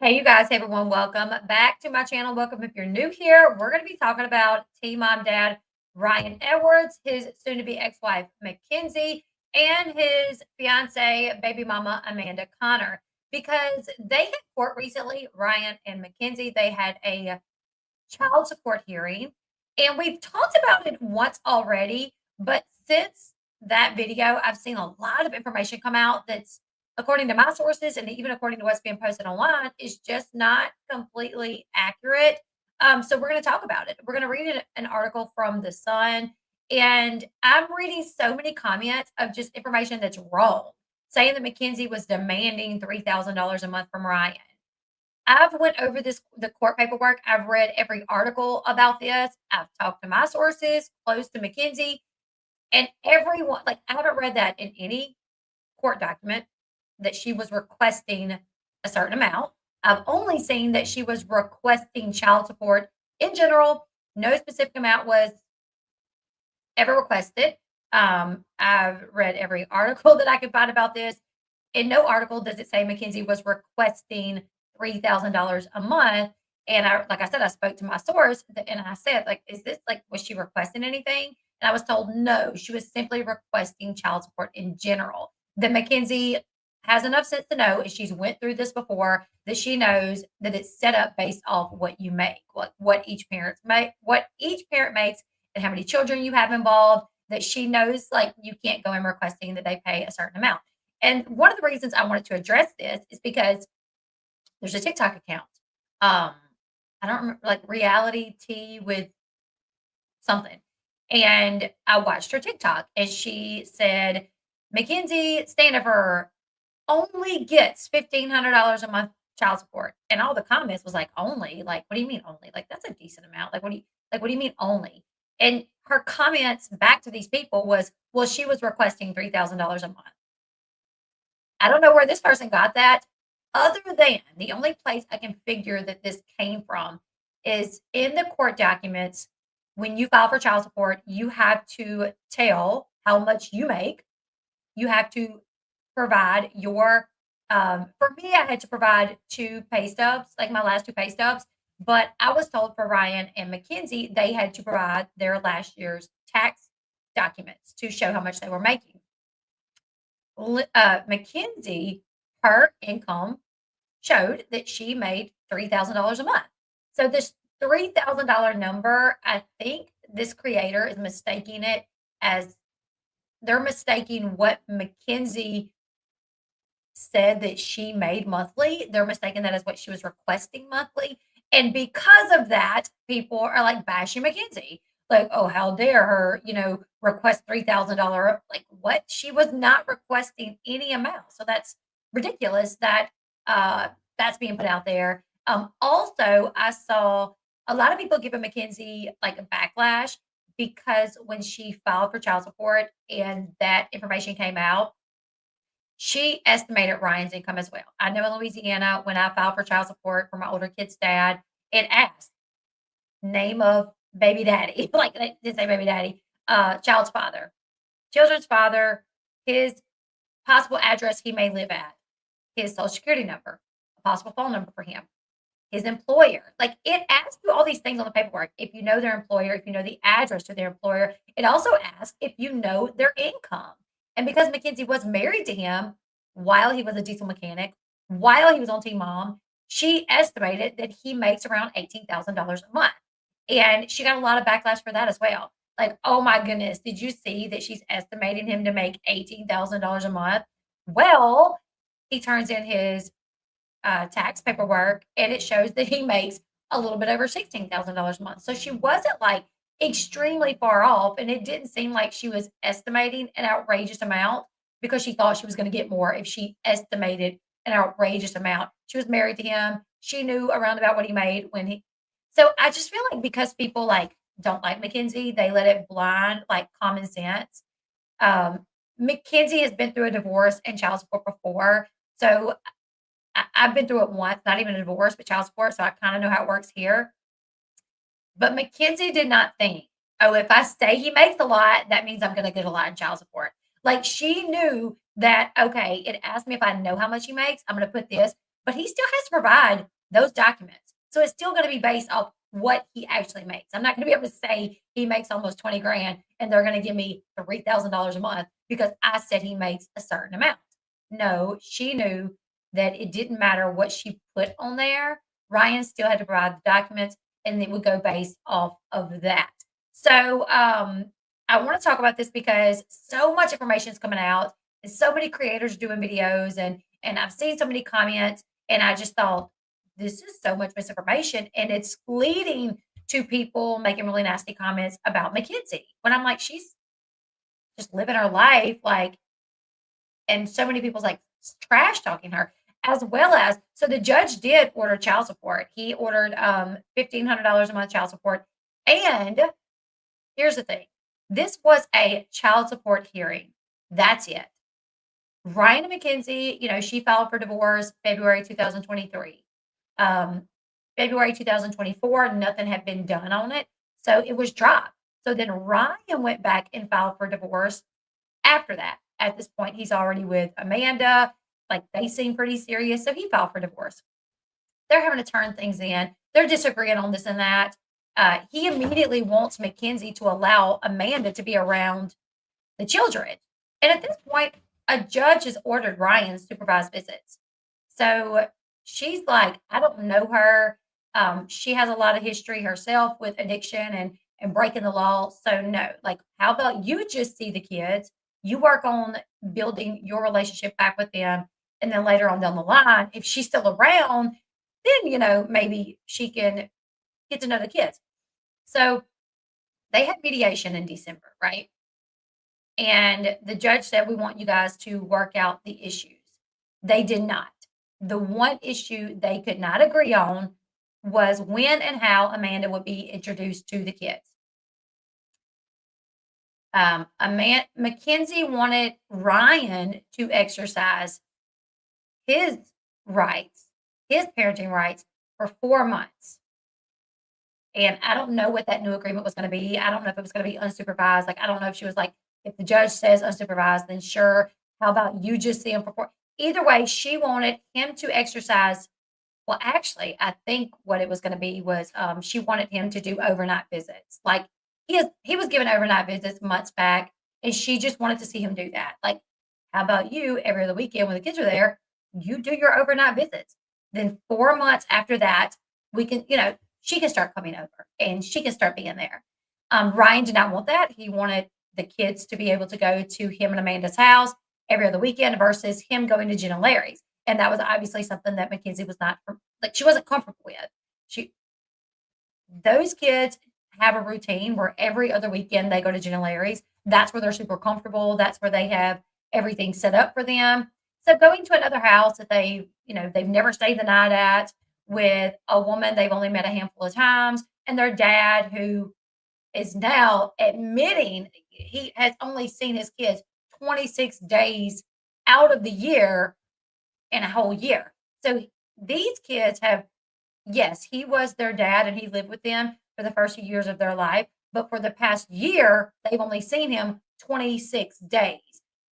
Hey, you guys. Hey, everyone. Welcome back to my channel. Welcome if you're new here. We're going to be talking about teen mom dad Ryan Edwards, his soon to be ex wife Mackenzie, and his fiance, baby mama Amanda Connor. Because they had court recently, Ryan and Mackenzie, they had a child support hearing. And we've talked about it once already, but since that video, I've seen a lot of information come out that's, according to my sources and even according to what's being posted online, is just not completely accurate. So we're going to talk about it. We're going to read an article from The Sun, and I'm reading so many comments of just information that's wrong, saying that Mackenzie was demanding $3,000 a month from Ryan. I've went over the court paperwork. I've read every article about this. I've talked to my sources close to Mackenzie, and everyone, like, I haven't read that in any court document that she was requesting a certain amount. I've only seen that she was requesting child support in general. No specific amount was ever requested. I've read every article that I could find about this. In no article does it say Mackenzie was requesting $3,000 a month. And like I said, I spoke to my source and I said, like, is this like, was she requesting anything? And I was told no, she was simply requesting child support in general. That Mackenzie has enough sense to know, and she's went through this before, that she knows that it's set up based off what you make, what each parent makes, and how many children you have involved. That she knows, like, you can't go in requesting that they pay a certain amount. And one of the reasons I wanted to address this is because there's a TikTok account. I don't remember, like reality tea with something. And I watched her TikTok and she said, Mackenzie Standifer only gets $1,500 a month child support. And all the comments was like, only? Like, what do you mean only? Like, that's a decent amount. What do you mean only? And her comments back to these people was, well, she was requesting $3,000 a month. I don't know where this person got that, other than the only place I can figure that this came from is in the court documents. When you file for child support, you have to tell how much you make. You have to provide your, for me, I had to provide two pay stubs, like my last two pay stubs. But I was told for Ryan and Mackenzie, they had to provide their last year's tax documents to show how much they were making. Mackenzie, her income showed that she made $3,000 a month. So this $3,000 number, I think this creator is mistaking it as, they're mistaking what Mackenzie said that she made monthly. They're mistaking that as what she was requesting monthly. And because of that, people are like bashing Mackenzie. Like, oh, how dare her, request $3,000. Like, what? She was not requesting any amount. So that's ridiculous that that's being put out there. Also, I saw a lot of people giving Mackenzie like a backlash because when she filed for child support and that information came out, she estimated Ryan's income as well. I know in Louisiana, when I filed for child support for my older kid's dad, it asked name of baby daddy, like they didn't say baby daddy, child's father, children's father, his possible address he may live at, his social security number, a possible phone number for him, his employer. Like, it asks you all these things on the paperwork. If you know their employer, if you know the address to their employer, it also asks if you know their income. And because Mackenzie was married to him while he was a diesel mechanic, while he was on Team Mom, she estimated that he makes around $18,000 a month. And she got a lot of backlash for that as well. Like, oh my goodness, did you see that she's estimating him to make $18,000 a month? Well, he turns in his tax paperwork and it shows that he makes a little bit over $16,000 a month. So she wasn't like extremely far off. And it didn't seem like she was estimating an outrageous amount because she thought she was going to get more if she estimated an outrageous amount. She was married to him. She knew around about what he made when he. So I just feel like because people like don't like Mackenzie, they let it blind like common sense. Mackenzie has been through a divorce and child support before. So I've been through it once, not even a divorce, but child support. So I kind of know how it works here. But Mackenzie did not think, oh, if I say he makes a lot, that means I'm going to get a lot in child support. Like, she knew that, okay, it asked me if I know how much he makes. I'm going to put this, but he still has to provide those documents. So it's still going to be based off what he actually makes. I'm not going to be able to say he makes almost 20 grand and they're going to give me $3,000 a month because I said he makes a certain amount. No, she knew that it didn't matter what she put on there. Ryan still had to provide the documents and it would go based off of that. So I want to talk about this because so much information is coming out and so many creators doing videos and I've seen so many comments and I just thought this is so much misinformation and it's leading to people making really nasty comments about Mackenzie. When I'm like, she's just living her life, like, and so many people's like trash talking her, as well as so the judge did order child support. He ordered $1,500 a month child support. And here's the thing. This was a child support hearing. That's it. Ryan and Mackenzie, she filed for divorce February 2023. February 2024, nothing had been done on it. So it was dropped. So then Ryan went back and filed for divorce after that. At this point, he's already with Amanda. Like they seem pretty serious. So he filed for divorce. They're having to turn things in. They're disagreeing on this and that. He immediately wants Mackenzie to allow Amanda to be around the children. And at this point, a judge has ordered Ryan's supervised visits. So she's like, I don't know her. She has a lot of history herself with addiction and breaking the law. So no, like, how about you just see the kids? You work on building your relationship back with them. And then later on down the line, if she's still around, then, maybe she can get to know the kids. So they had mediation in December, right? And the judge said, we want you guys to work out the issues. They did not. The one issue they could not agree on was when and how Amanda would be introduced to the kids. Mackenzie wanted Ryan to exercise his rights, his parenting rights for 4 months. And I don't know what that new agreement was going to be. I don't know if it was going to be unsupervised. Like, I don't know if she was like, if the judge says unsupervised, then sure. How about you just see him for 4? Either way, she wanted him to exercise. Well, actually, I think what it was going to be was she wanted him to do overnight visits. Like he was given overnight visits months back, and she just wanted to see him do that. Like, how about you every other weekend when the kids are there, you do your overnight visits. Then 4 months after that, we can, she can start coming over and she can start being there. Ryan did not want that. He wanted the kids to be able to go to him and Amanda's house every other weekend versus him going to Jen and Larry's. And that was obviously something that Mackenzie was not like, she wasn't comfortable with. Those kids have a routine where every other weekend they go to Jen and Larry's. That's where they're super comfortable. That's where they have everything set up for them. So going to another house that they've never stayed the night at with a woman they've only met a handful of times and their dad who is now admitting he has only seen his kids 26 days out of the year in a whole year. So these kids have, yes, he was their dad and he lived with them for the first few years of their life. But for the past year, they've only seen him 26 days.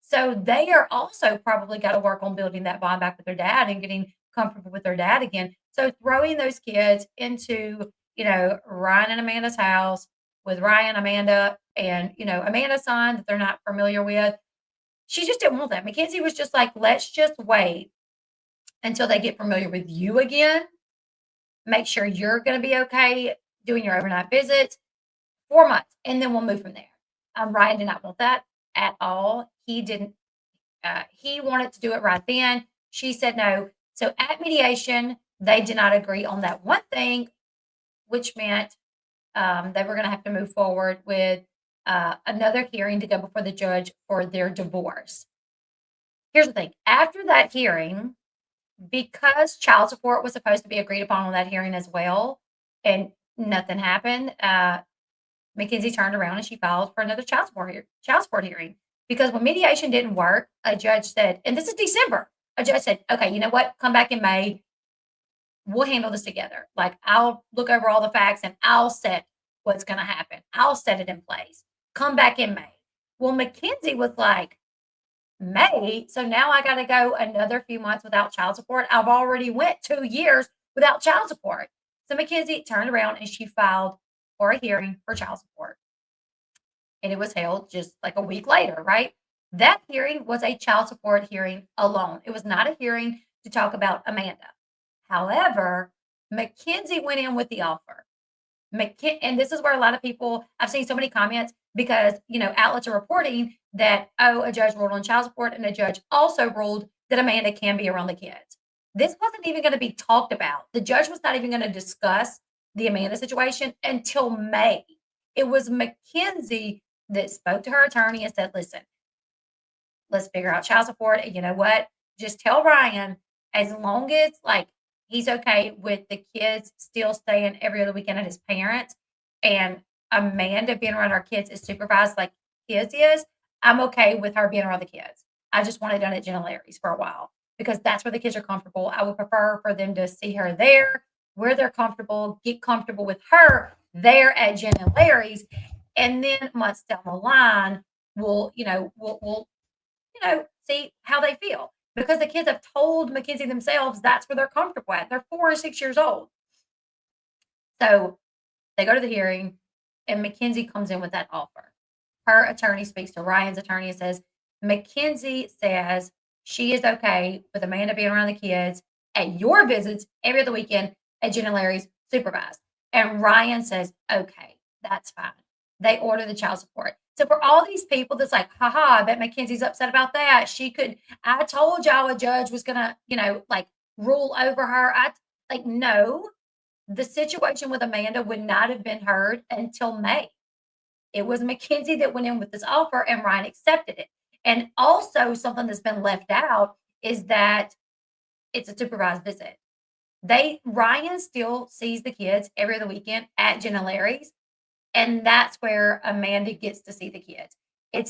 So they are also probably got to work on building that bond back with their dad and getting comfortable with their dad again. So throwing those kids into, Ryan and Amanda's house with Ryan, Amanda, and, Amanda's son that they're not familiar with. She just didn't want that. Mackenzie was just like, let's just wait until they get familiar with you again. Make sure you're going to be okay doing your overnight visits, 4 months, and then we'll move from there. Ryan did not want that at all. He didn't. He wanted to do it right then. She said no. So at mediation, they did not agree on that one thing, which meant they were going to have to move forward with another hearing to go before the judge for their divorce. Here's the thing. After that hearing, because child support was supposed to be agreed upon on that hearing as well, and nothing happened, Mackenzie turned around and she filed for another child support hearing. Because when mediation didn't work, a judge said, and this is December, a judge said, okay, you know what? Come back in May. We'll handle this together. Like, I'll look over all the facts and I'll set what's going to happen. I'll set it in place. Come back in May. Well, Mackenzie was like, May? So now I got to go another few months without child support. I've already went 2 years without child support. So Mackenzie turned around and she filed for a hearing for child support. And it was held just like a week later, right? That hearing was a child support hearing alone. It was not a hearing to talk about Amanda. However, Mackenzie went in with the offer. And this is where a lot of people, I've seen so many comments because, outlets are reporting that, oh, a judge ruled on child support and a judge also ruled that Amanda can be around the kids. This wasn't even going to be talked about. The judge was not even going to discuss the Amanda situation until May. It was Mackenzie that spoke to her attorney and said, listen, let's figure out child support. And you know what? Just tell Ryan, as long as like he's okay with the kids still staying every other weekend at his parents and Amanda being around our kids is supervised like his is, I'm okay with her being around the kids. I just want it done at Jenna Larry's for a while because that's where the kids are comfortable. I would prefer for them to see her there where they're comfortable, get comfortable with her there at Jenna Larry's. And then months down the line, we'll see how they feel because the kids have told Mackenzie themselves that's where they're comfortable at. They're 4 and 6 years old. So they go to the hearing and Mackenzie comes in with that offer. Her attorney speaks to Ryan's attorney and says, Mackenzie says she is okay with Amanda being around the kids at your visits every other weekend at Jen and Larry's supervised. And Ryan says, okay, that's fine. They order the child support. So for all these people that's like, haha, I bet Mackenzie's upset about that. I told y'all a judge was gonna, like rule over her. No, the situation with Amanda would not have been heard until May. It was Mackenzie that went in with this offer and Ryan accepted it. And also something that's been left out is that it's a supervised visit. Ryan still sees the kids every other weekend at Jen and Larry's. And that's where Amanda gets to see the kids.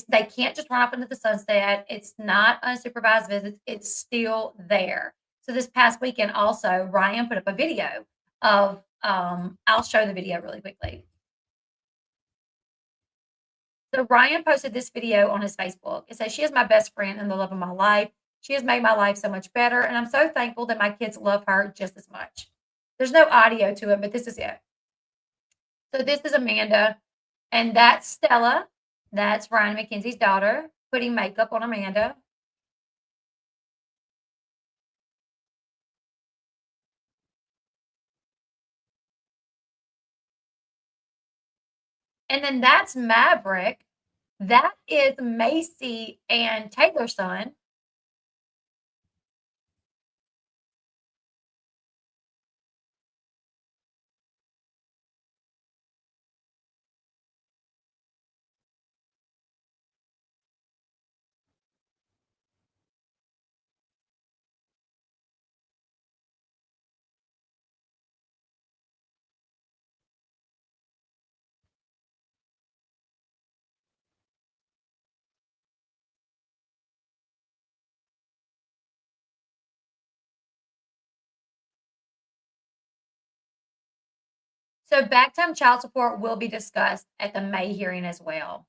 They can't just run off into the sunset. It's not unsupervised visits. It's still there. So this past weekend also, Ryan put up a video of I'll show the video really quickly. So Ryan posted this video on his Facebook. It says, she is my best friend and the love of my life. She has made my life so much better. And I'm so thankful that my kids love her just as much. There's no audio to it, but this is it. So this is Amanda, and that's Stella. That's Ryan Mackenzie's daughter, putting makeup on Amanda. And then that's Maverick. That is Macy and Taylor's son. So back time child support will be discussed at the May hearing as well.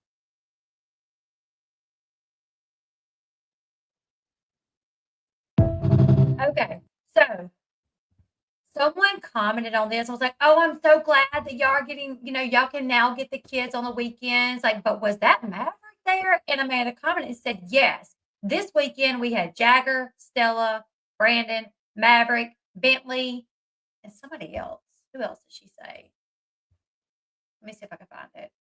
Okay, so someone commented on this. I was like, oh, I'm so glad that y'all are getting, y'all can now get the kids on the weekends. Like, but was that Maverick there? And Amanda commented and said, yes. This weekend we had Jagger, Stella, Brandon, Maverick, Bentley, and somebody else. Who else did she say? Let me see if I can find it.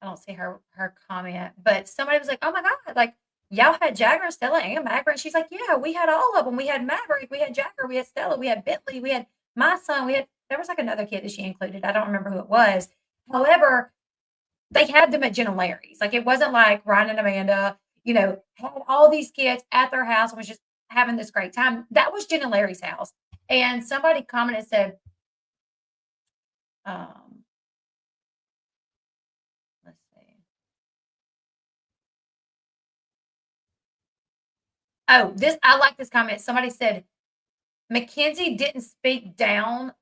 I don't see her comment, but somebody was like, "Oh my god, like y'all had Jagger and Stella and Maverick." And she's like, "Yeah, we had all of them. We had Maverick, we had Jagger, we had Stella, we had Bentley, we had my son, we had there was like another kid that she included. I don't remember who it was. However, they had them at Jen and Larry's. Like it wasn't like Ryan and Amanda, had all these kids at their house and was just having this great time. That was Jen and Larry's house. And somebody commented said, um, let's see. Oh, I like this comment. Somebody said Mackenzie didn't speak down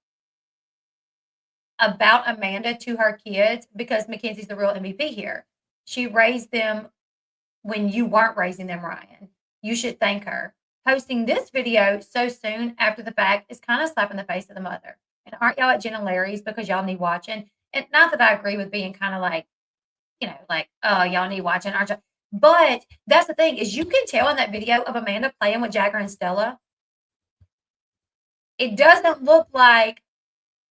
about Amanda to her kids because Mackenzie's the real MVP here. She raised them when you weren't raising them, Ryan. You should thank her. Posting this video so soon after the fact is kind of slapping the face of the mother. And aren't y'all at Jen and Larry's because y'all need watching? And not that I agree with being kind of like, like, oh, y'all need watching, aren't you? But that's the thing is you can tell in that video of Amanda playing with Jagger and Stella. It doesn't look like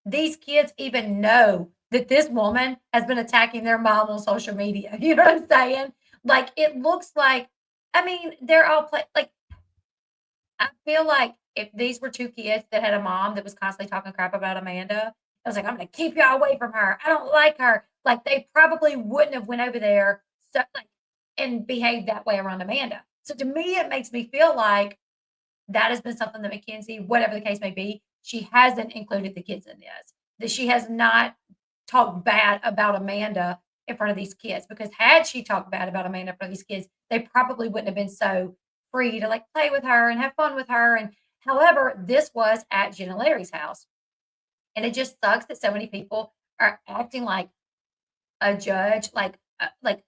these kids even know that this woman has been attacking their mom on social media. You know what I'm saying? Like, it looks like, I mean, they're all like, I feel like if these were two kids that had a mom that was constantly talking crap about Amanda, I was like, I'm going to keep y'all away from her. I don't like her. Like, they probably wouldn't have went over there and behaved that way around Amanda. So to me, it makes me feel like that has been something that Mackenzie, whatever the case may be, she hasn't included the kids in this. That she has not talked bad about Amanda in front of these kids. Because had she talked bad about Amanda in front of these kids, they probably wouldn't have been so free to like play with her and have fun with her. And however, this was at Jen and Larry's house. And it just sucks that so many people are acting like a judge, like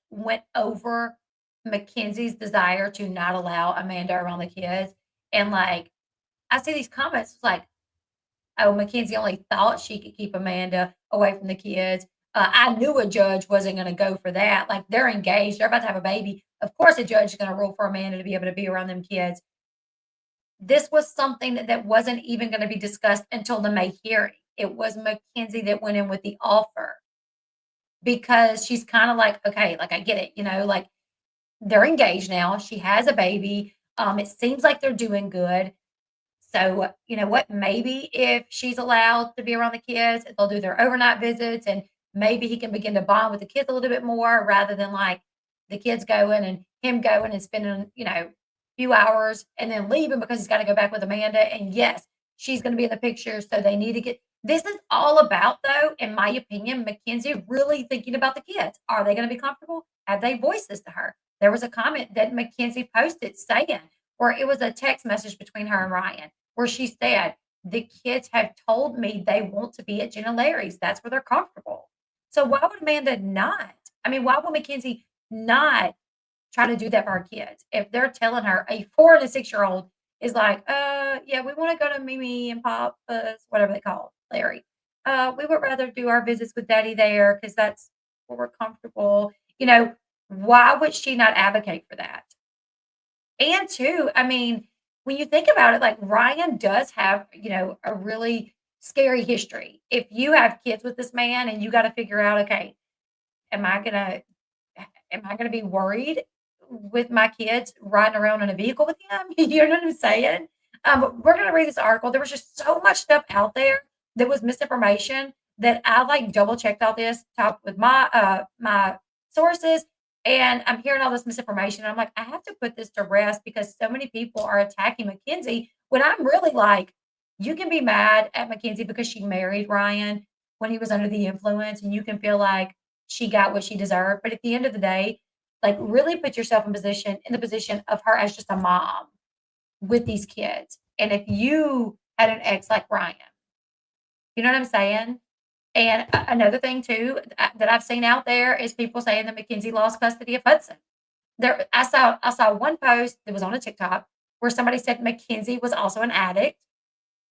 went over Mackenzie's desire to not allow Amanda around the kids. And like, I see these comments like, oh, Mackenzie only thought she could keep Amanda away from the kids. I knew a judge wasn't going to go for that. Like, they're engaged, they're about to have a baby. Of course, a judge is going to rule for Amanda to be able to be around them kids. This was something that wasn't even going to be discussed until the May hearing. It was Mackenzie that went in with the offer because she's kind of like, okay, like I get it, like they're engaged now. She has a baby. It seems like they're doing good. So, you know what? Maybe if she's allowed to be around the kids, they'll do their overnight visits and maybe he can begin to bond with the kids a little bit more rather than like the kids going and him going and spending, a few hours and then leaving because he's got to go back with Amanda. And yes, she's going to be in the picture. So they need to get this is all about, though, in my opinion, Mackenzie really thinking about the kids. Are they going to be comfortable? Have they voiced this to her? There was a comment that Mackenzie posted saying, or it was a text message between her and Ryan where she said, the kids have told me they want to be at Jen and Larry's. That's where they're comfortable. So why would Amanda not? I mean, why would Mackenzie not try to do that for our kids? If they're telling her a 4 and a 6-year-old is like, yeah, we want to go to Mimi and Papa's, whatever they call it, Larry. We would rather do our visits with Daddy there because that's where we're comfortable. Why would she not advocate for that? And two, I mean, when you think about it, like Ryan does have, a really scary history. If you have kids with this man and you got to figure out, okay, am I gonna be worried with my kids riding around in a vehicle with him? You know what I'm saying? We're gonna read this article. There was just so much stuff out there that was misinformation that I like double checked all this, talked with my sources, and I'm hearing all this misinformation. And I'm like, I have to put this to rest because so many people are attacking Mackenzie when I'm really like, you can be mad at Mackenzie because she married Ryan when he was under the influence, and you can feel like she got what she deserved. But at the end of the day, like really put yourself in the position of her as just a mom with these kids. And if you had an ex like Ryan, you know what I'm saying? And another thing too that I've seen out there is people saying that Mackenzie lost custody of Hudson. I saw one post that was on a TikTok where somebody said Mackenzie was also an addict.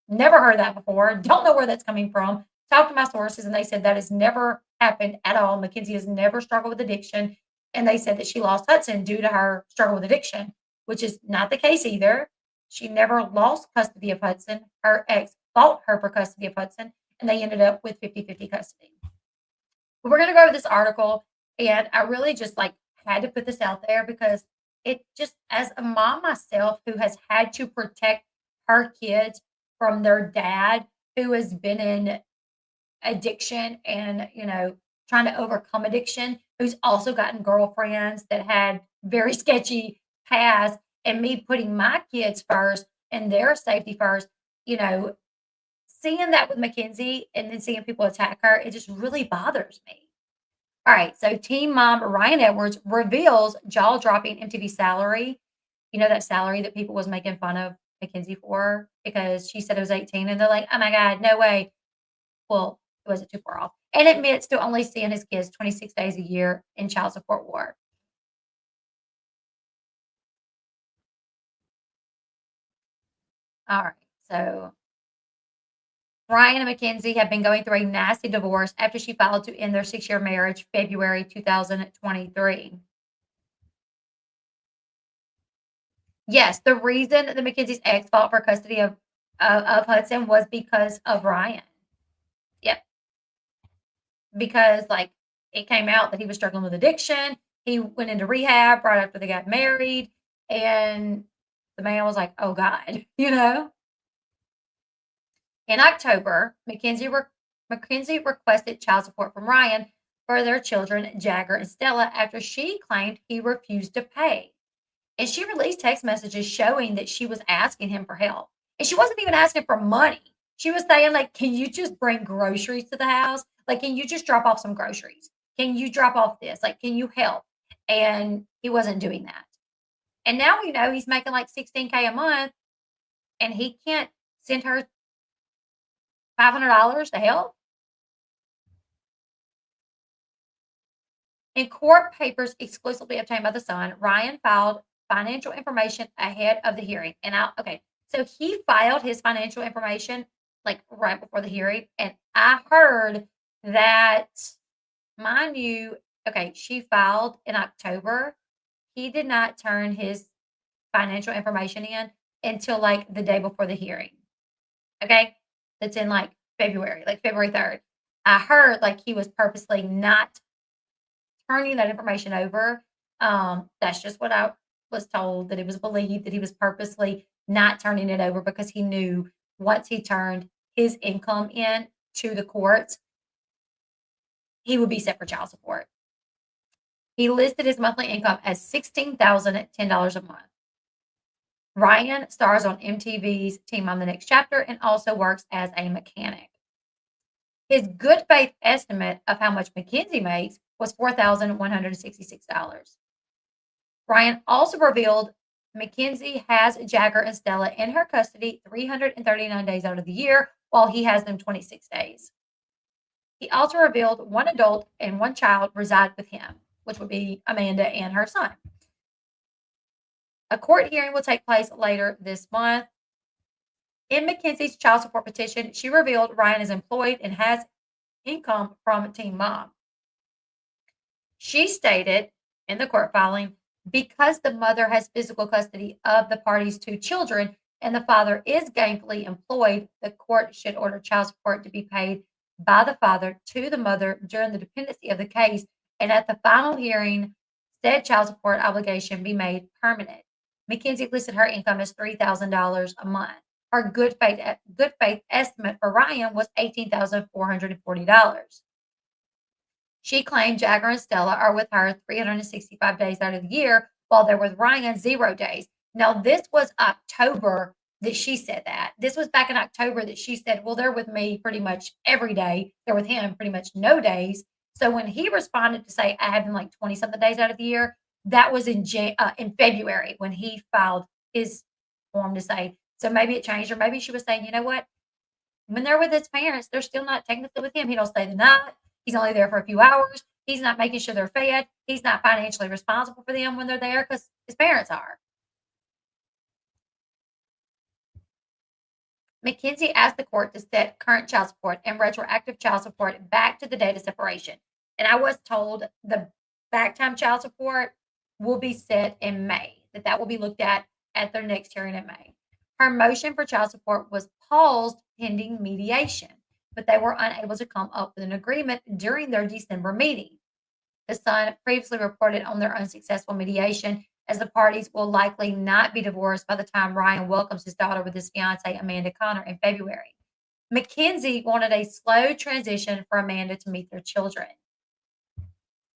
Never heard that before. Don't know where that's coming from. Talked to my sources and they said that has never happened at all. Mackenzie has never struggled with addiction. And they said that she lost Hudson due to her struggle with addiction, which is not the case either. She never lost custody of Hudson. Her ex fought her for custody of Hudson and they ended up with 50-50 custody. But we're going to go over this article and I really just like had to put this out there because it just, as a mom myself who has had to protect her kids from their dad who has been in addiction and, trying to overcome addiction, who's also gotten girlfriends that had very sketchy past, and me putting my kids first and their safety first, seeing that with Mackenzie and then seeing people attack her, it just really bothers me. All right, so Teen Mom Ryan Edwards reveals jaw-dropping MTV salary. You know that salary that people was making fun of Mackenzie for because she said it was 18, and they're like, "Oh my God, no way." Well, It wasn't too far off, and admits to only seeing his kids 26 days a year in child support war. All right. So Ryan and Mackenzie have been going through a nasty divorce after she filed to end their 6-year marriage February 2023. Yes, the reason that Mackenzie's ex fought for custody of Hudson was because of Ryan. Yep, because like it came out that he was struggling with addiction. He went into rehab right after they got married, and the man was like, "Oh God," you know. In October, Mackenzie requested child support from Ryan for their children, Jagger and Stella, after she claimed he refused to pay. And she released text messages showing that she was asking him for help. And she wasn't even asking for money. She was saying, like, can you just bring groceries to the house? Like, can you just drop off some groceries? Can you drop off this? Like, can you help? And he wasn't doing that. And now we know he's making like 16K a month and he can't send her $500 to help. In court papers exclusively obtained by the Sun, Ryan filed financial information ahead of the hearing. And okay, so he filed his financial information like right before the hearing. And I heard that, mind you, okay, she filed in October. He did not turn his financial information in until like the day before the hearing. Okay, that's in like February 3rd. I heard like he was purposely not turning that information over. That's just what I was told, that it was believed that he was purposely not turning it over because he knew once he turned his income in to the courts, he would be set for child support. He listed his monthly income as $16,010 a month. Ryan stars on MTV's Teen Mom the Next Chapter and also works as a mechanic. His good faith estimate of how much Mackenzie makes was $4,166. Ryan also revealed Mackenzie has Jagger and Stella in her custody 339 days out of the year, while he has them 26 days. He also revealed one adult and one child reside with him, which would be Amanda and her son. A court hearing will take place later this month. In Mackenzie's child support petition, she revealed Ryan is employed and has income from Teen Mom. She stated in the court filing, because the mother has physical custody of the party's two children and the father is gainfully employed, the court should order child support to be paid by the father to the mother during the dependency of the case, and at the final hearing, said child support obligation be made permanent. Mackenzie listed her income as $3,000 a month. Her good faith estimate for Ryan was $18,440. She claimed Jagger and Stella are with her 365 days out of the year, while they're with Ryan 0 days. Now, this was October that she said that. This was back in October that she said, well, they're with me pretty much every day. They're with him pretty much no days. So when he responded to say, I have them like 20 something days out of the year, that was in February when he filed his form to say, so maybe it changed, or maybe she was saying, you know what? When they're with his parents, they're still not technically with him. He don't stay the night. He's only there for a few hours. He's not making sure they're fed. He's not financially responsible for them when they're there because his parents are. Mackenzie asked the court to set current child support and retroactive child support back to the date of separation. And I was told the back time child support will be set in May, that will be looked at their next hearing in May. Her motion for child support was paused pending mediation, but they were unable to come up with an agreement during their December meeting. The Sun previously reported on their unsuccessful mediation, as the parties will likely not be divorced by the time Ryan welcomes his daughter with his fiancee Amanda Connor in February. Mackenzie wanted a slow transition for Amanda to meet their children.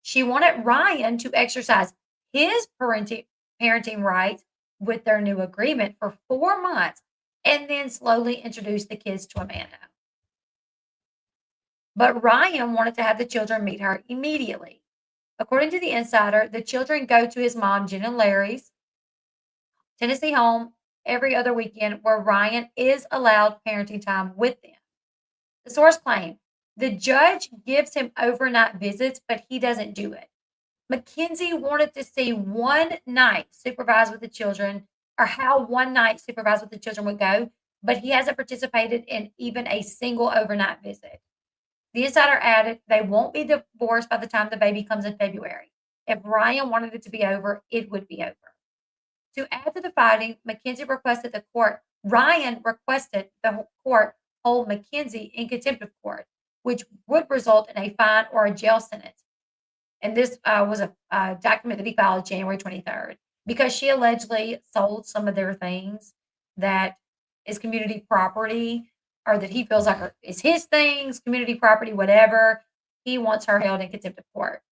She wanted Ryan to exercise his parenting rights with their new agreement for 4 months and then slowly introduce the kids to Amanda. But Ryan wanted to have the children meet her immediately. According to the insider, the children go to his mom, Jen and Larry's Tennessee home every other weekend, where Ryan is allowed parenting time with them. The source claimed The judge gives him overnight visits, but he doesn't do it. Mackenzie wanted to see one night supervised with the children or how one night supervised with the children would go, but he hasn't participated in even a single overnight visit. The insider added they won't be divorced by the time the baby comes in February. If Ryan wanted it to be over, it would be over. To add to the fighting, Ryan requested the court hold Mackenzie in contempt of court, which would result in a fine or a jail sentence. And this was a document that he filed January 23rd because she allegedly sold some of their things that is community property or that he feels like is his things, community property, whatever. He wants her held in contempt of court.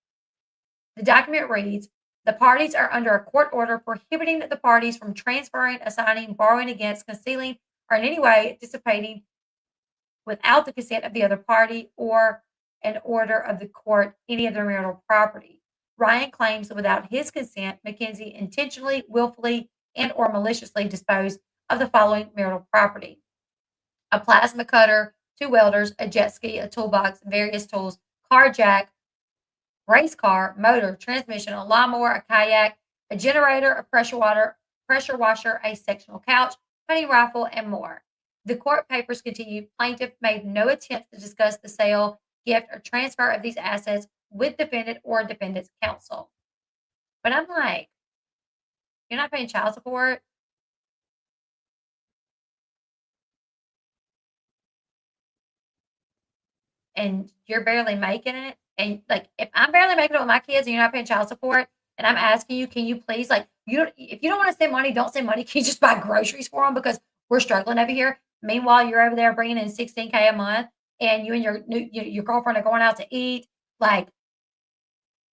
The document reads, the parties are under a court order prohibiting the parties from transferring, assigning, borrowing against, concealing, or in any way dissipating without the consent of the other party or an order of the court any of their marital property. Ryan claims that without his consent, Mackenzie intentionally, willfully, and or maliciously disposed of the following marital property: a plasma cutter, 2 welders, a jet ski, a toolbox, various tools, car jack, race car, motor, transmission, a lawnmower, a kayak, a generator, a pressure washer, a sectional couch, hunting rifle, and more. The court papers continue. Plaintiff made no attempt to discuss the sale, gift, or transfer of these assets with defendant or defendant's counsel. But I'm like, you're not paying child support, and you're barely making it. And like, if I'm barely making it with my kids and you're not paying child support, and I'm asking you, can you please, like, if you don't want to send money, don't send money. Can you just buy groceries for them because we're struggling over here? Meanwhile, you're over there bringing in 16K a month, and you and your girlfriend are going out to eat, like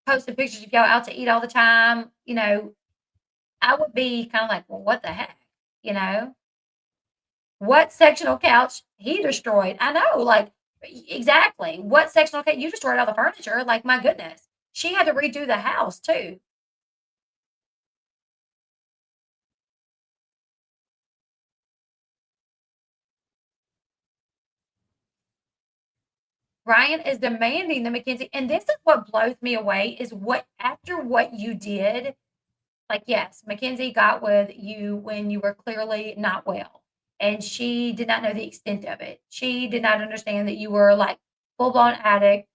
posting pictures of y'all out to eat all the time. I would be kind of like, well, what the heck, you know? What sectional couch he destroyed? I know, like, exactly. What sectional couch you destroyed all the furniture? Like, my goodness. She had to redo the house too. Ryan is demanding the Mackenzie, and this is what blows me away is what after what you did, like, yes, Mackenzie got with you when you were clearly not well, and she did not know the extent of it. She did not understand that you were like full blown addict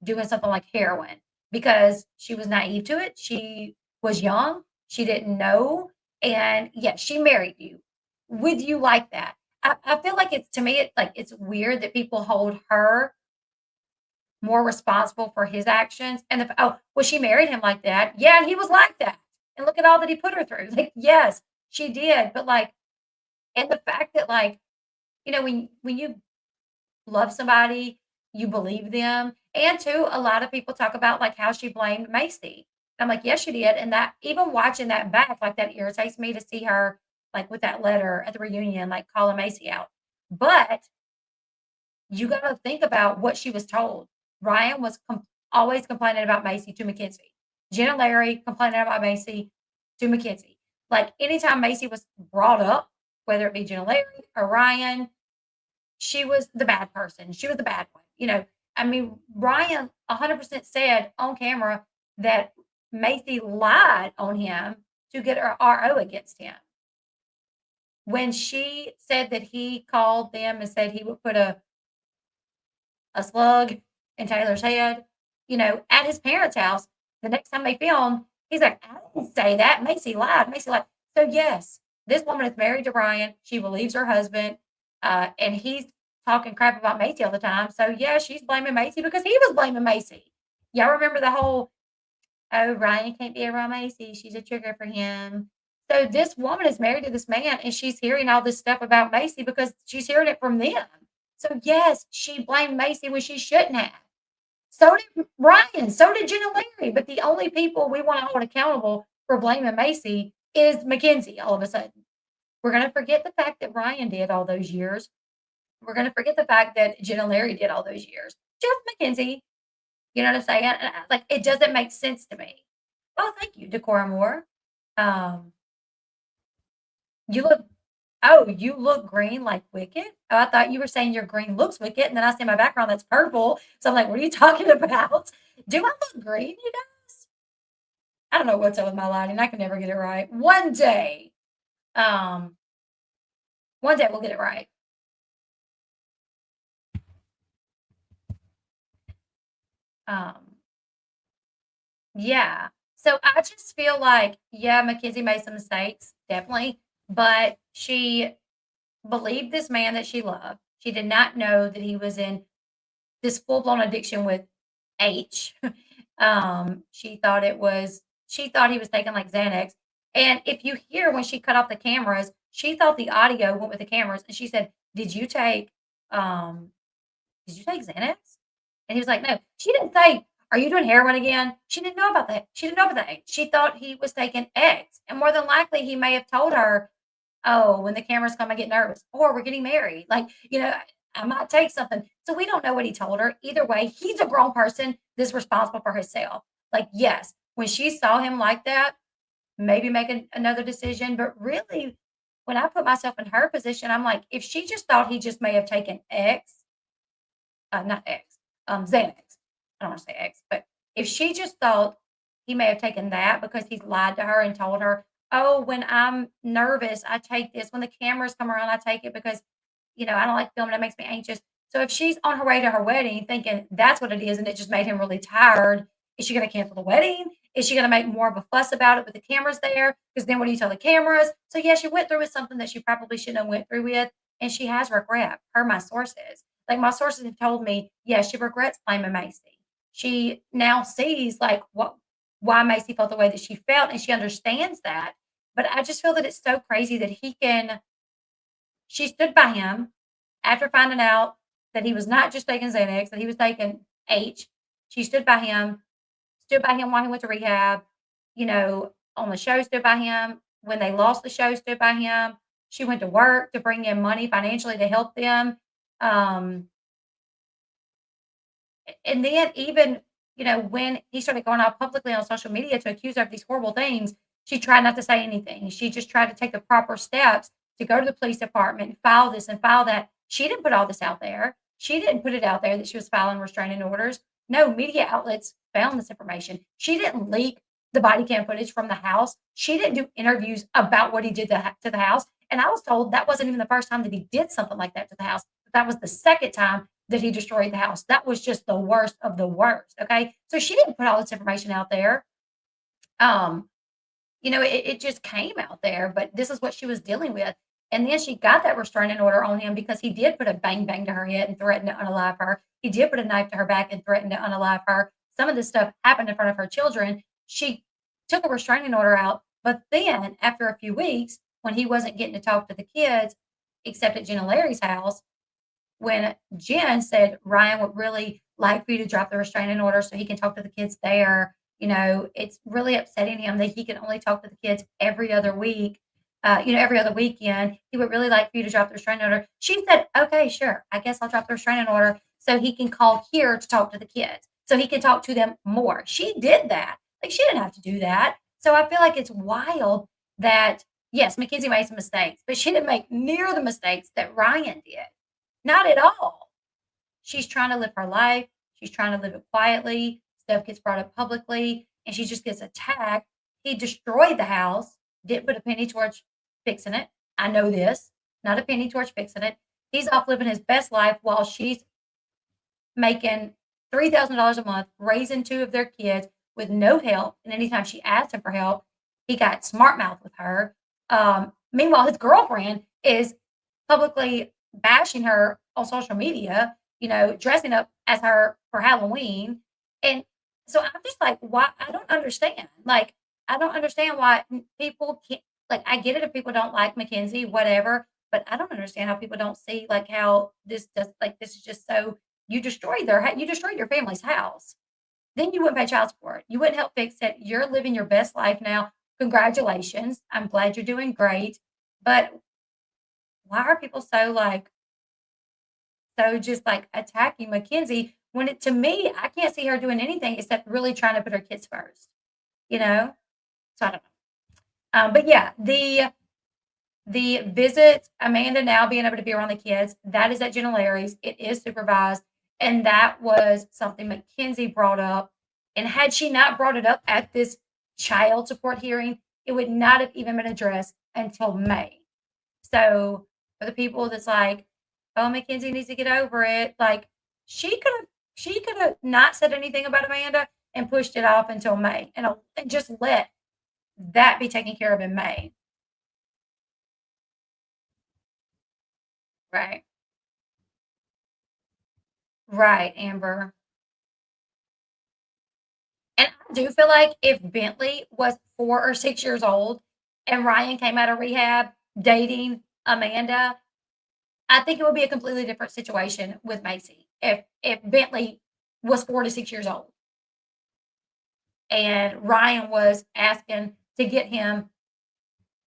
doing something like heroin because she was naive to it. She was young. She didn't know. And yes, she married you with you like that. I feel like it's to me, it's like it's weird that people hold her more responsible for his actions. And oh, well, she married him like that. Yeah, and he was like that. And look at all that he put her through. Like, yes, she did. But like, and the fact that like, when you love somebody, you believe them. And two, a lot of people talk about like how she blamed Macy. I'm like, yes, she did. And that even watching that back, like that irritates me to see her like with that letter at the reunion, like calling Macy out. But you got to think about what she was told. Ryan was always complaining about Macy to Mackenzie. Jen and Larry complaining about Macy to Mackenzie. Like anytime Macy was brought up, whether it be Jen and Larry or Ryan, she was the bad person. She was the bad one. I mean, Ryan 100% said on camera that Macy lied on him to get her RO against him. When she said that he called them and said he would put a slug in Taylor's head, at his parents' house, the next time they filmed, he's like, I didn't say that. Macy lied. Macy lied. So, yes, this woman is married to Ryan. She believes her husband, and he's talking crap about Macy all the time. So, yeah, she's blaming Macy because he was blaming Macy. Y'all remember the whole, oh, Ryan can't be around Macy. She's a trigger for him. So, this woman is married to this man, and she's hearing all this stuff about Macy because she's hearing it from them. So, yes, she blamed Macy when she shouldn't have. So did Ryan. So did Jen and Larry. But the only people we want to hold accountable for blaming Macy is Mackenzie all of a sudden. We're going to forget the fact that Ryan did all those years. We're going to forget the fact that Jen and Larry did all those years. Just Mackenzie. You know what I'm saying? Like, it doesn't make sense to me. Oh, thank you, Decorum War. You look "Oh, you look green like Wicked? Oh, I thought you were saying your green looks Wicked." And then I see my background that's purple. So I'm like, "What are you talking about? Do I look green, you guys?" I don't know what's up with my lighting. I can never get it right. Um, one day we'll get it right. Um, yeah. So I just feel like, yeah, Mackenzie made some mistakes, definitely, but she believed this man that she loved. She did not know that he was in this full-blown addiction with H. She thought he was taking, like, Xanax, and if you hear when she cut off the cameras, she thought the audio went with the cameras, and she said, um, did you take Xanax?" And he was like, "No." She didn't say, "Are you doing heroin again?" She didn't know about that. She didn't know about that. She thought he was taking X, and more than likely, he may have told her, "Oh, when the cameras come, I get nervous," or "We're getting married." Like, I might take something. So we don't know what he told her. Either way, he's a grown person that's responsible for himself. Like, yes, when she saw him like that, maybe make another decision. But really, when I put myself in her position, I'm like, if she just thought he just may have taken X, not X, Xanax. I don't want to say X, but if she just thought he may have taken that because he's lied to her and told her, "Oh, when I'm nervous, I take this. When the cameras come around, I take it because, I don't like filming. It makes me anxious." So if she's on her way to her wedding thinking that's what it is and it just made him really tired, is she going to cancel the wedding? Is she going to make more of a fuss about it with the cameras there? Because then what do you tell the cameras? So yeah, she went through with something that she probably shouldn't have went through with, and she has regret, per my sources. Like, my sources have told me, yeah, she regrets blaming Macy. She now sees, like, why Macy felt the way that she felt, and she understands that. But I just feel that it's so crazy that she stood by him after finding out that he was not just taking Xanax, that he was taking H. She stood by him while he went to rehab, on the show, stood by him. When they lost the show, stood by him. She went to work to bring in money financially to help them. Um, and then even, when he started going out publicly on social media to accuse her of these horrible things, she tried not to say anything. She just tried to take the proper steps to go to the police department, file this and file that. She didn't put all this out there. She didn't put it out there that she was filing restraining orders. No, media outlets found this information. She didn't leak the body cam footage from the house. She didn't do interviews about what he did to the house. And I was told that wasn't even the first time that he did something like that to the house. That was the second time that he destroyed the house. That was just the worst of the worst. Okay. So she didn't put all this information out there. Um, it just came out there, but this is what she was dealing with. And then she got that restraining order on him because he did put a bang bang to her head and threatened to unalive her. He did put a knife to her back and threatened to unalive her. Some of this stuff happened in front of her children. She took a restraining order out, but then after a few weeks, when he wasn't getting to talk to the kids, except at Jen and Larry's house, when Jen said Ryan would really like for you to drop the restraining order so he can talk to the kids there, it's really upsetting him that he can only talk to the kids every other week, every other weekend. He would really like for you to drop the restraining order. She said, "Okay, sure. I guess I'll drop the restraining order so he can call here to talk to the kids, so he can talk to them more." She did that. Like, she didn't have to do that. So I feel like it's wild that, yes, Mackenzie made some mistakes, but she didn't make near the mistakes that Ryan did. Not at all. She's trying to live her life. She's trying to live it quietly. Stuff gets brought up publicly, and she just gets attacked. He destroyed the house, didn't put a penny towards fixing it. I know this. Not a penny towards fixing it. He's off living his best life while she's making $3,000 a month, raising two of their kids with no help. And anytime she asked him for help, he got smart mouth with her. Meanwhile, his girlfriend is publicly bashing her on social media, dressing up as her for Halloween. And so I'm just like, why? I don't understand. Like, I don't understand why people can't, like, I get it if people don't like Mackenzie, whatever, but I don't understand how people don't see, like, how this is just so, you destroyed your family's house. Then you wouldn't pay child support. You wouldn't help fix it. You're living your best life now. Congratulations. I'm glad you're doing great. But why are people so just like attacking Mackenzie when to me, I can't see her doing anything except really trying to put her kids first, you know? So I don't know. But yeah, The visit, Amanda now being able to be around the kids, that is at Jenna Larry's. It is supervised. And that was something Mackenzie brought up. And had she not brought it up at this child support hearing, it would not have even been addressed until May. So for the people that's like, oh, Mackenzie needs to get over it, like she could have not said anything about Amanda and pushed it off until May and just let that be taken care of in May. Right. Right, Amber. And I do feel like if Bentley was 4 or 6 years old and Ryan came out of rehab dating Amanda, I think it would be a completely different situation with Macy. If Bentley was 4 to 6 years old and Ryan was asking to get him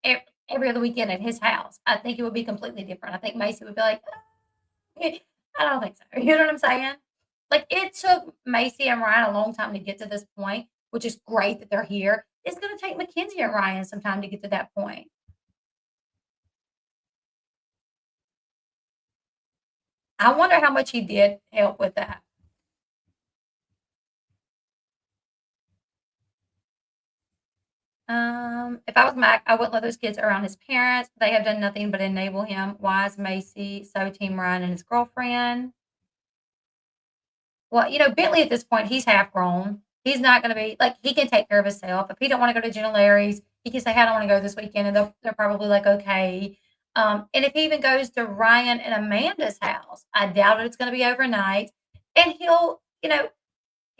ev every other weekend at his house, I think it would be completely different. I think Macy would be like, I don't think so. You know what I'm saying? Like, it took Macy and Ryan a long time to get to this point, which is great that they're here. It's gonna take Mackenzie and Ryan some time to get to that point. I wonder how much he did help with that. If I was Mac, I wouldn't let those kids around his parents. They have done nothing but enable him. Why is Macy so team Ryan and his girlfriend? Well, Bentley at this point, he's half grown. He's not going to be like he can take care of himself. If he don't want to go to Jenna Larry's, he can say, "Hey, I don't want to go this weekend," and they're probably like, "Okay." And if he even goes to Ryan and Amanda's house, I doubt it's going to be overnight. And he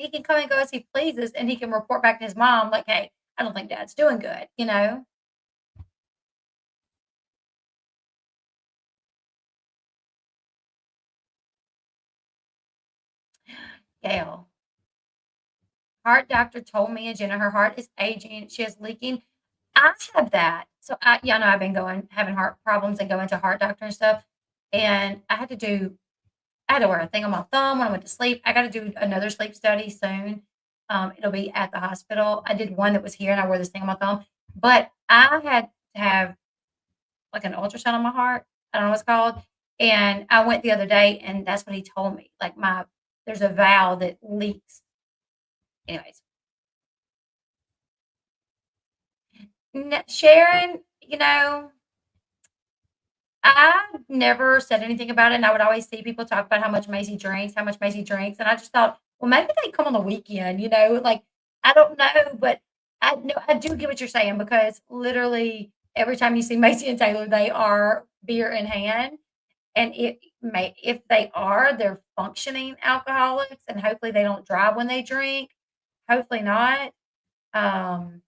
can come and go as he pleases, and he can report back to his mom like, "Hey, I don't think Dad's doing good." Gail, heart doctor told me and Jenna her heart is aging. She is leaking. I have that. So y'all know I've been having heart problems and going to heart doctor and stuff. And I had to wear a thing on my thumb when I went to sleep. I got to do another sleep study soon. It'll be at the hospital. I did one that was here and I wore this thing on my thumb. But I had to have like an ultrasound on my heart. I don't know what it's called. And I went the other day and that's what he told me. Like there's a valve that leaks. Anyways, Sharon, I never said anything about it, and I would always see people talk about how much Macy drinks, and I just thought, well, maybe they come on the weekend, like I don't know, but I know I do get what you're saying because literally every time you see Macy and Taylor, they are beer in hand, and if they are, they're functioning alcoholics, and hopefully they don't drive when they drink. Hopefully not. Um,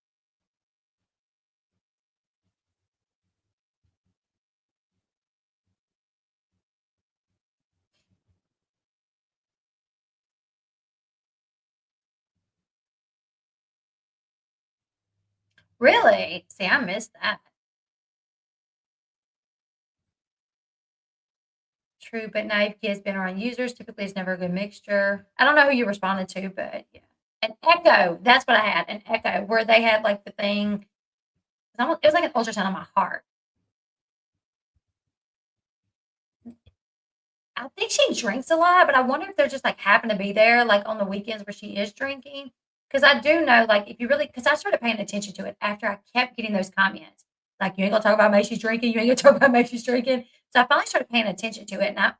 really? See, I missed that. True, but naive kids been around users typically is never a good mixture. I don't know who you responded to, but yeah. An echo. That's what I had. An echo where they had like the thing. It was like an ultrasound on my heart. I think she drinks a lot, but I wonder if they're just like happen to be there like on the weekends where she is drinking. Because I do know, like, if you really, because I started paying attention to it after I kept getting those comments. Like, you ain't gonna talk about Macy's drinking. You ain't gonna talk about Macy's drinking. So I finally started paying attention to it. And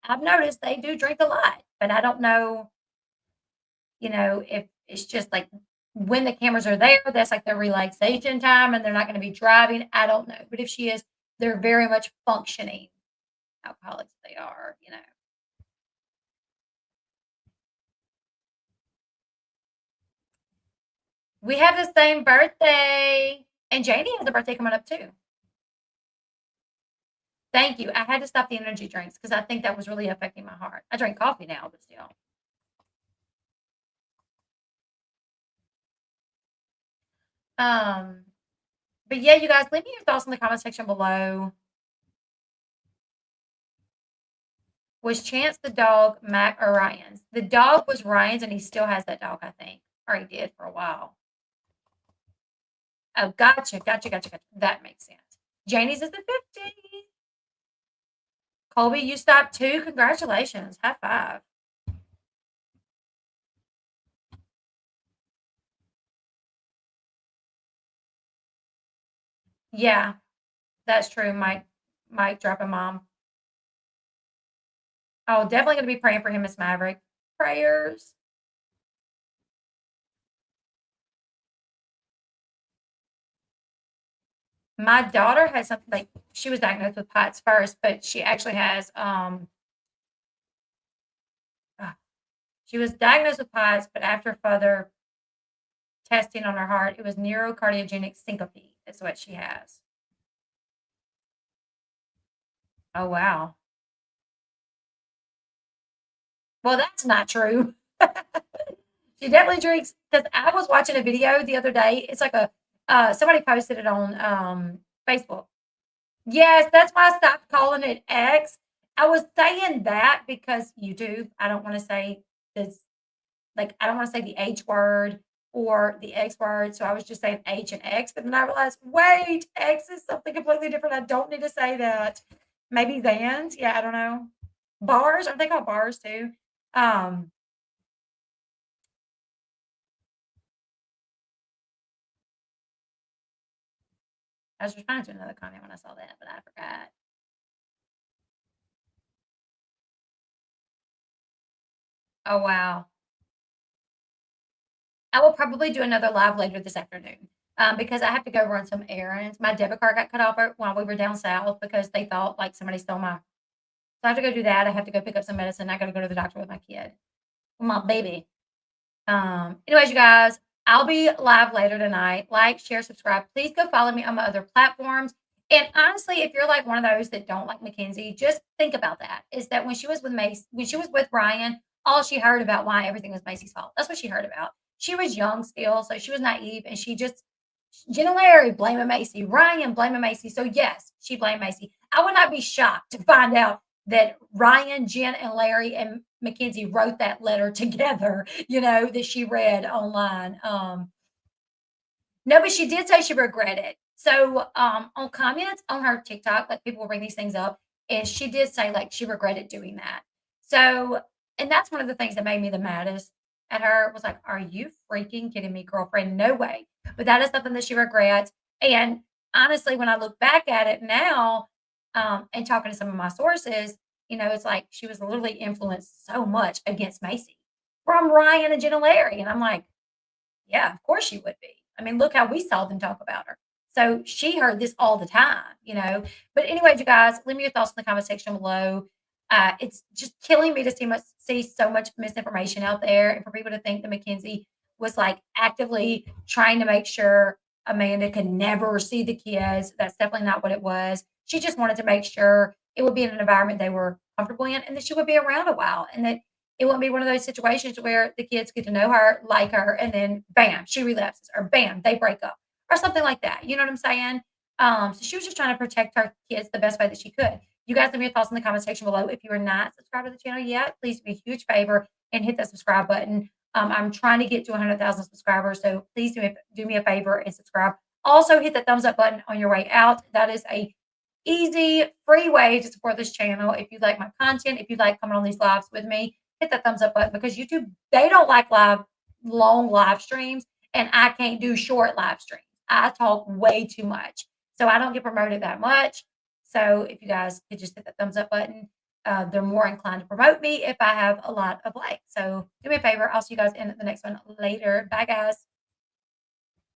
I've noticed they do drink a lot, but I don't know if it's just like when the cameras are there, that's like their relaxation time and they're not going to be driving. I don't know. But if she is, they're very much functioning alcoholics. They are. We have the same birthday. And Janie has a birthday coming up too. Thank you. I had to stop the energy drinks because I think that was really affecting my heart. I drink coffee now, but still. Um, but yeah, you guys, leave me your thoughts in the comment section below. Was Chance the dog Mac or Ryan's? The dog was Ryan's, and he still has that dog, I think, or he did for a while. Oh, gotcha. That makes sense. Janie's is the 50. Colby, you stopped too. Congratulations. High five. Yeah, that's true. Mike dropping mom. Oh, definitely gonna be praying for him, Miss Maverick. Prayers. My daughter has something like she was diagnosed with POTS first, but she actually has uh, she was diagnosed with POTS, but after further testing on her heart, it was neurocardiogenic syncope. Is what she has. Oh wow. Well, that's not true. She definitely drinks because I was watching a video the other day. It's like a somebody posted it on Facebook. Yes, that's why I stopped calling it X. I was saying that because YouTube. I don't want to say this, like I don't want to say the H word or the X word. So I was just saying H and X, but then I realized, wait, X is something completely different. I don't need to say that. Maybe Zans. Yeah, I don't know. Bars, are they called bars too? Um, I was responding to another comment when I saw that, but I forgot. Oh wow. I will probably do another live later this afternoon, because I have to go run some errands. My debit card got cut off while we were down south because they thought like somebody stole my. So I have to go do that. I have to go pick up some medicine. I got to go to the doctor with my kid, my baby. Anyways, you guys, I'll be live later tonight. Like, share, subscribe. Please go follow me on my other platforms. And honestly, if you're like one of those that don't like Mackenzie, just think about that. Is that when she was with Mace, when she was with Ryan, all she heard about why everything was Macy's fault. That's what she heard about. She was young still, so she was naive, and she just Jen and Larry blaming Macy, Ryan blaming Macy. So yes, she blamed Macy. I would not be shocked to find out that Ryan, Jen, and Larry and Mackenzie wrote that letter together, that she read online. No, but she did say she regretted. So on comments on her TikTok, like people will bring these things up, and she did say like she regretted doing that. So, and that's one of the things that made me the maddest at her was like, "Are you freaking kidding me, girlfriend? No way!" But that is something that she regrets. And honestly, when I look back at it now, and talking to some of my sources, it's like she was literally influenced so much against Macy from Ryan and Jen and Larry, and I'm like, yeah, of course she would be. I mean, look how we saw them talk about her. So she heard this all the time. But anyway, you guys, leave me your thoughts in the comment section below. It's just killing me to see so much misinformation out there, and for people to think that Mackenzie was like actively trying to make sure Amanda could never see the kids. That's definitely not what it was. She just wanted to make sure it would be in an environment they were comfortable in, and that she would be around a while, and that it wouldn't be one of those situations where the kids get to know her, like her, and then bam, she relapses, or bam, they break up, or something like that. You know what I'm saying? So she was just trying to protect her kids the best way that she could. You guys leave me your thoughts in the comment section below. If you are not subscribed to the channel yet, please do me a huge favor and hit that subscribe button. I'm trying to get to 100,000 subscribers, so please do me a favor and subscribe. Also, hit the thumbs up button on your way out. That is a easy, free way to support this channel. If you like my content, if you like coming on these lives with me, hit that thumbs up button because YouTube, they don't like long live streams, and I can't do short live streams. I talk way too much. So I don't get promoted that much. So if you guys could just hit the thumbs up button, they're more inclined to promote me if I have a lot of likes. So do me a favor. I'll see you guys in the next one later. Bye, guys.